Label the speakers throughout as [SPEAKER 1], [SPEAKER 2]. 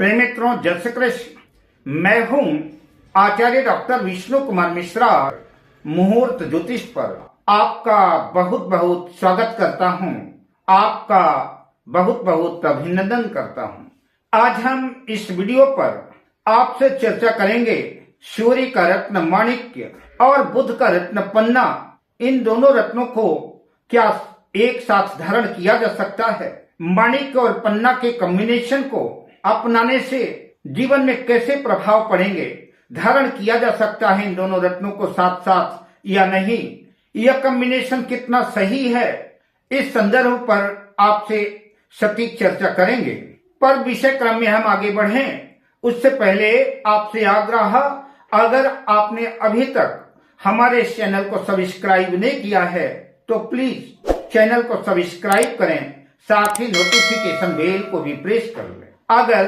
[SPEAKER 1] प्रेम मित्रों, जय श्री कृष्ण। मैं हूं आचार्य डॉक्टर विष्णु कुमार मिश्रा। मुहूर्त ज्योतिष पर आपका बहुत बहुत स्वागत करता हूं, आपका बहुत बहुत अभिनंदन करता हूं। आज हम इस वीडियो पर आपसे चर्चा करेंगे सूर्य का रत्न माणिक्य और बुध का रत्न पन्ना। इन दोनों रत्नों को क्या एक साथ धारण किया जा सकता है? माणिक्य और पन्ना के कॉम्बिनेशन को अपनाने से जीवन में कैसे प्रभाव पड़ेंगे? धारण किया जा सकता है इन दोनों रत्नों को साथ साथ या नहीं? यह कॉम्बिनेशन कितना सही है? इस संदर्भ पर आपसे सटीक चर्चा करेंगे। पर विषय क्रम में हम आगे बढ़ें उससे पहले आपसे आग्रह, अगर आपने अभी तक हमारे चैनल को सब्सक्राइब नहीं किया है तो प्लीज चैनल को सब्सक्राइब करें, साथ ही नोटिफिकेशन बेल को भी प्रेस कर लें। अगर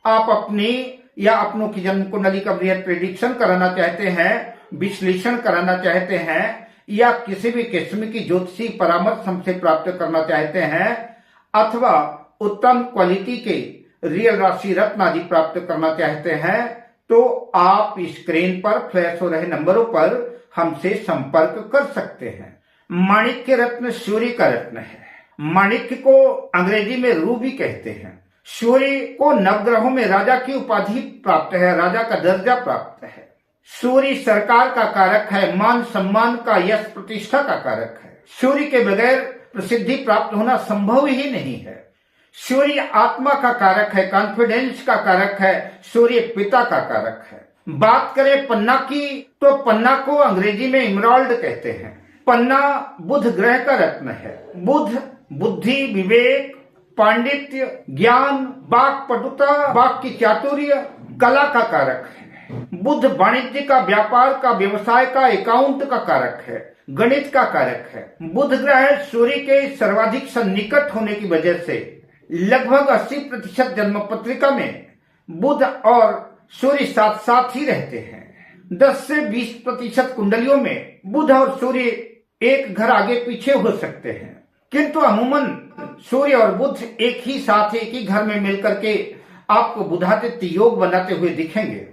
[SPEAKER 1] आप अपनी या अपनों की जन्म कुंडली का बृहद प्रेडिक्शन कराना चाहते हैं, विश्लेषण कराना चाहते हैं या किसी भी किस्म की ज्योतिषी परामर्श हमसे प्राप्त करना चाहते हैं अथवा उत्तम क्वालिटी के रियल राशि रत्न आदि प्राप्त करना चाहते हैं तो आप स्क्रीन पर फ्लैश हो रहे नंबरों पर हमसे संपर्क कर सकते हैं। माणिक्य रत्न सूर्य का रत्न है। माणिक्य को अंग्रेजी में रूबी कहते हैं। सूर्य को नवग्रहों में राजा की उपाधि प्राप्त है, राजा का दर्जा प्राप्त है। सूर्य सरकार का कारक है, मान सम्मान का, यश प्रतिष्ठा का कारक है। सूर्य के बगैर प्रसिद्धि प्राप्त होना संभव ही नहीं है। सूर्य आत्मा का कारक है, कॉन्फिडेंस का कारक है, सूर्य पिता का कारक है। बात करें पन्ना की तो पन्ना को अंग्रेजी में इमराल्ड कहते हैं। पन्ना बुध ग्रह का रत्न है। बुध बुद्धि, विवेक, पांडित्य, ज्ञान, वाक पटुता, वाक की चातुर्य, कला का कारक है। बुध वाणिज्य का, व्यापार का, व्यवसाय का, अकाउंट का कारक है, गणित का कारक है। बुध ग्रह सूर्य के सर्वाधिक सन्निकट होने की वजह से लगभग 80% जन्म पत्रिका में बुध और सूर्य साथ साथ ही रहते हैं। 10 से 20% कुंडलियों में बुध और सूर्य एक घर आगे पीछे हो सकते हैं, किंतु अमूमन सूर्य और बुध एक ही साथ एक ही घर में मिलकर के आपको बुधादित्य योग बनाते हुए दिखेंगे।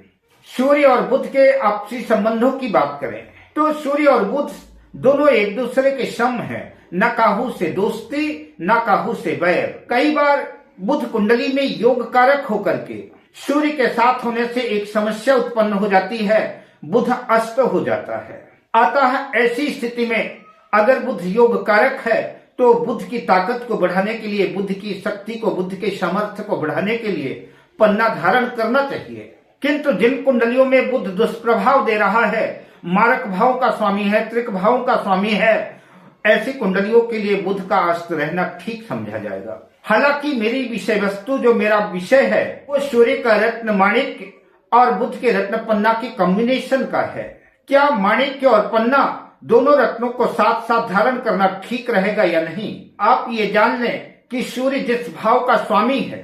[SPEAKER 1] सूर्य और बुध के आपसी संबंधों की बात करें तो सूर्य और बुध दोनों एक दूसरे के सम हैं। न काहू से दोस्ती, न काहू से बैर। कई बार बुध कुंडली में योग कारक होकर के सूर्य के साथ होने से एक समस्या उत्पन्न हो जाती है, बुध अस्त हो जाता है। अतः ऐसी स्थिति में अगर बुध योग कारक है तो बुध की ताकत को बढ़ाने के लिए, बुध की शक्ति को, बुध के सामर्थ्य को बढ़ाने के लिए पन्ना धारण करना चाहिए। किंतु जिन कुंडलियों में बुध दुष्प्रभाव दे रहा है, मारक भाव का स्वामी है, त्रिक भाव का स्वामी है, ऐसी कुंडलियों के लिए बुध का अस्त रहना ठीक समझा जाएगा। हालांकि मेरी विषय वस्तु, जो मेरा विषय है, वो सूर्य का रत्न माणिक्य और बुध के रत्न पन्ना की कॉम्बिनेशन का है। क्या माणिक्य और पन्ना दोनों रत्नों को साथ साथ धारण करना ठीक रहेगा या नहीं? आप ये जान लें कि सूर्य जिस भाव का स्वामी है,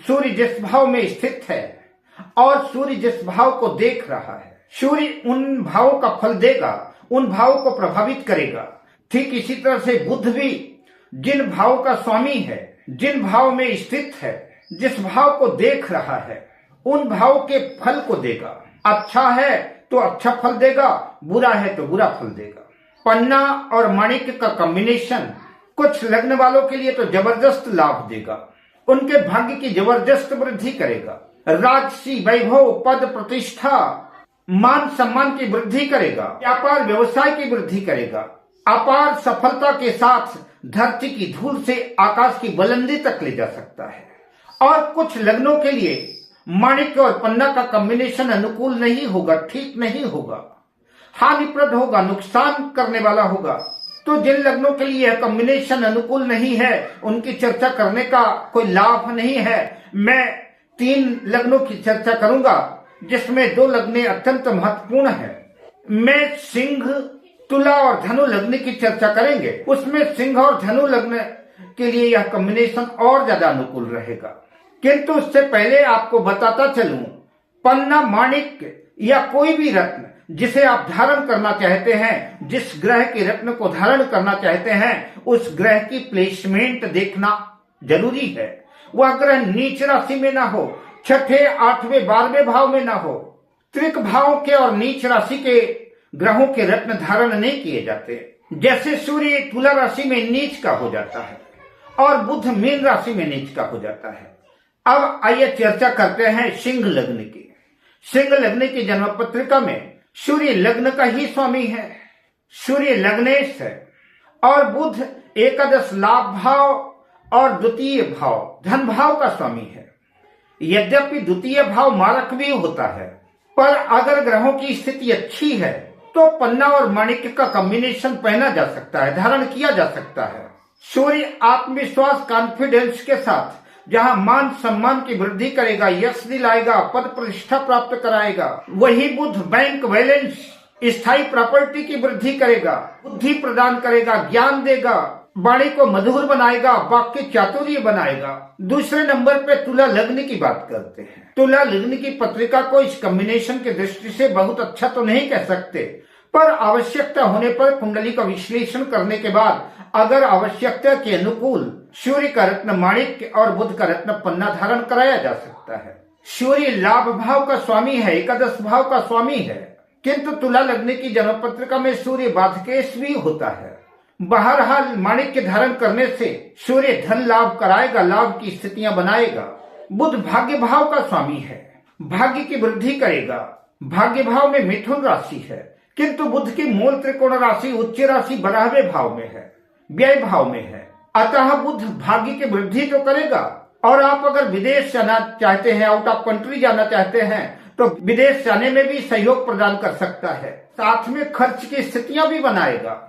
[SPEAKER 1] सूर्य जिस भाव में स्थित है और सूर्य जिस भाव को देख रहा है, सूर्य उन भावों का फल देगा, उन भावों को प्रभावित करेगा। ठीक इसी तरह से बुध भी जिन भाव का स्वामी है, जिन भाव में स्थित है, जिस भाव को देख रहा है, उन भाव के फल को देगा। अच्छा है तो अच्छा फल देगा, बुरा है तो बुरा फल देगा। पन्ना और माणिक्य का कॉम्बिनेशन कुछ लग्न वालों के लिए तो जबरदस्त लाभ देगा, उनके भाग्य की जबरदस्त वृद्धि करेगा। राजसी, वैभव, पद, प्रतिष्ठा, मान सम्मान की वृद्धि करेगा, व्यापार व्यवसाय की वृद्धि करेगा। अपार सफलता के साथ धरती की धूल से आकाश की बुलंदी तक ले जा सकता है। और कुछ लग्नों के लिए माणिक्य और पन्ना का कॉम्बिनेशन अनुकूल नहीं होगा, ठीक नहीं होगा, हानिप्रद होगा, नुकसान करने वाला होगा। तो जिन लग्नों के लिए यह कॉम्बिनेशन अनुकूल नहीं है, उनकी चर्चा करने का कोई लाभ नहीं है। मैं 3 लग्नों की चर्चा करूंगा जिसमें 2 लग्न अत्यंत महत्वपूर्ण है। मैं सिंह, तुला और धनु लग्न की चर्चा करेंगे। उसमें सिंह और धनु लग्न के लिए यह कॉम्बिनेशन और ज्यादा अनुकूल रहेगा। किंतु उससे पहले आपको बताता चलूं, पन्ना, माणिक्य या कोई भी रत्न जिसे आप धारण करना चाहते हैं, जिस ग्रह के रत्न को धारण करना चाहते हैं, उस ग्रह की प्लेसमेंट देखना जरूरी है। वह ग्रह नीच राशि में ना हो, छठे, 8वें, 12वें भाव में न हो। त्रिक भाव के और नीच राशि के ग्रहों के रत्न धारण नहीं किए जाते। जैसे सूर्य तुला राशि में नीच का हो जाता है और बुध मीन राशि में नीच का हो जाता है। अब आइए चर्चा करते हैं सिंह लग्न की। सिंह लग्न की जन्म पत्रिका में सूर्य लग्न का ही स्वामी है, सूर्य लग्नेश है और बुध एकादश लाभ भाव और द्वितीय भाव धन भाव का स्वामी है। यद्यपि द्वितीय भाव मारक भी होता है, पर अगर ग्रहों की स्थिति अच्छी है तो पन्ना और माणिक्य का कॉम्बिनेशन पहना जा सकता है, धारण किया जा सकता है। सूर्य आत्मविश्वास कॉन्फिडेंस के साथ जहां मान सम्मान की वृद्धि करेगा, यश दिलाएगा, पद प्रतिष्ठा प्राप्त कराएगा, वही बुध बैंक बैलेंस, स्थायी प्रॉपर्टी की वृद्धि करेगा, बुद्धि प्रदान करेगा, ज्ञान देगा, वाणी को मधुर बनाएगा, वाक्य चातुर्य बनाएगा। दूसरे नंबर पे तुला लग्न की बात करते हैं। तुला लग्न की पत्रिका को इस कॉम्बिनेशन की दृष्टि से बहुत अच्छा तो नहीं कह सकते, पर आवश्यकता होने पर कुंडली का विश्लेषण करने के बाद अगर आवश्यकता के अनुकूल सूर्य का रत्न माणिक्य और बुध का रत्न पन्ना धारण कराया जा सकता है। सूर्य लाभ भाव का स्वामी है, एकादश भाव का स्वामी है, किंतु तुला लग्न की जन्म पत्रिका में सूर्य बाधकेश भी होता है। बहरहाल माणिक्य धारण करने से सूर्य धन लाभ कराएगा, लाभ की स्थितियां बनाएगा। बुध भाग्य भाव का स्वामी है, भाग्य की वृद्धि करेगा। भाग्य भाव में मिथुन राशि है, किंतु बुध की मूल त्रिकोण राशि उच्च राशि 12वें भाव में है, व्यय भाव में है। अतः बुध भाग्य की वृद्धि तो करेगा और आप अगर विदेश जाना चाहते हैं, आउट ऑफ कंट्री जाना चाहते हैं, तो विदेश जाने में भी सहयोग प्रदान कर सकता है। साथ में खर्च की स्थितियां भी बनाएगा।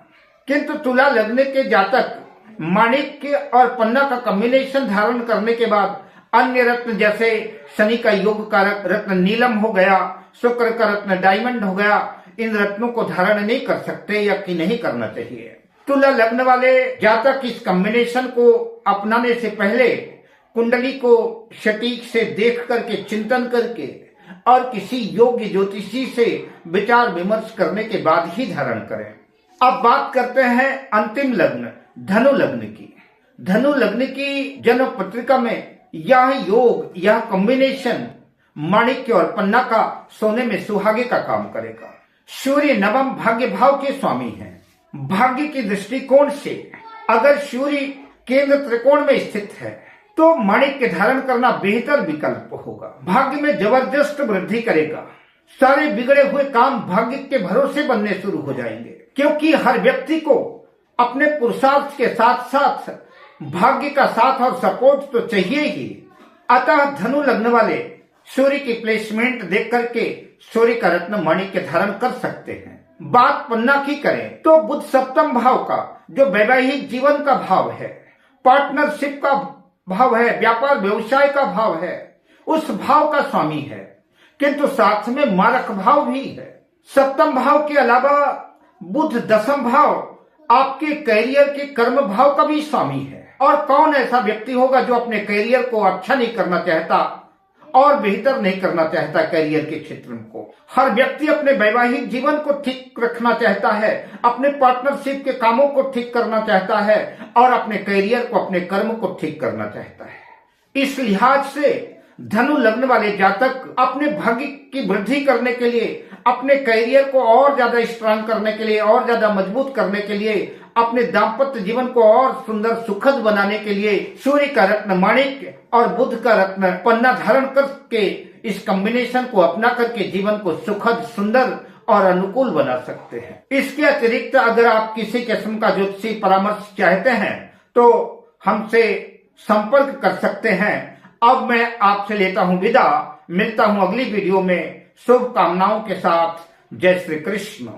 [SPEAKER 1] किंतु तुला लग्न के जातक माणिक्य और पन्ना का कॉम्बिनेशन धारण करने के बाद अन्य रत्न जैसे शनि का योग कारक रत्न नीलम हो गया, शुक्र का रत्न डायमंड हो गया, इन रत्नों को धारण नहीं कर सकते या कि नहीं करना चाहिए। तुला लग्न वाले जातक इस कॉम्बिनेशन को अपनाने से पहले कुंडली को सटीक से देख करके, चिंतन करके और किसी योग्य ज्योतिषी से विचार विमर्श करने के बाद ही धारण करें। अब बात करते हैं अंतिम लग्न धनु लग्न की। धनु लग्न की जन्म पत्रिका में यह योग, यह कॉम्बिनेशन माणिक्य और पन्ना का सोने में सुहागे का काम करेगा। सूर्य नवम भाग्य भाव के स्वामी हैं। भाग्य की दृष्टिकोण से अगर सूर्य केंद्र त्रिकोण में स्थित है तो माणिक्य धारण करना बेहतर विकल्प होगा। भाग्य में जबरदस्त वृद्धि करेगा। सारे बिगड़े हुए काम भाग्य के भरोसे बनने शुरू हो जाएंगे, क्योंकि हर व्यक्ति को अपने पुरुषार्थ के साथ साथ भाग्य का साथ और सपोर्ट तो चाहिए ही। अतः धनु लग्न वाले सूर्य की प्लेसमेंट देख करके सूर्य का रत्न माणिक्य धारण कर सकते हैं। बात पन्ना की करें तो बुध सप्तम भाव का, जो वैवाहिक जीवन का भाव है, पार्टनरशिप का भाव है, व्यापार व्यवसाय का भाव है, उस भाव का स्वामी है, किंतु साथ में मारक भाव भी है। सप्तम भाव के अलावा बुध दसम भाव आपके कैरियर के कर्म भाव का भी स्वामी है। और कौन ऐसा व्यक्ति होगा जो अपने कैरियर को अच्छा नहीं करना चाहता और बेहतर नहीं करना चाहता कैरियर के क्षेत्र को। हर व्यक्ति अपने वैवाहिक जीवन को ठीक रखना चाहता है, अपने पार्टनरशिप के कामों को ठीक करना चाहता है और अपने कैरियर को, अपने कर्म को ठीक करना चाहता है। इस लिहाज से धनु लग्न वाले जातक अपने भाग्य की वृद्धि करने के लिए, अपने कैरियर को और ज्यादा स्ट्रांग करने के लिए, और ज्यादा मजबूत करने के लिए, अपने दाम्पत्य जीवन को और सुंदर सुखद बनाने के लिए सूर्य का रत्न माणिक्य और बुध का रत्न पन्ना धारण करके इस कॉम्बिनेशन को अपना करके जीवन को सुखद, सुंदर और अनुकूल बना सकते हैं। इसके अतिरिक्त अगर आप किसी किस्म का ज्योतिषी परामर्श चाहते हैं तो हमसे संपर्क कर सकते हैं। अब मैं आपसे लेता हूं विदा, मिलता हूं अगली वीडियो में शुभकामनाओं के साथ। जय श्री कृष्ण।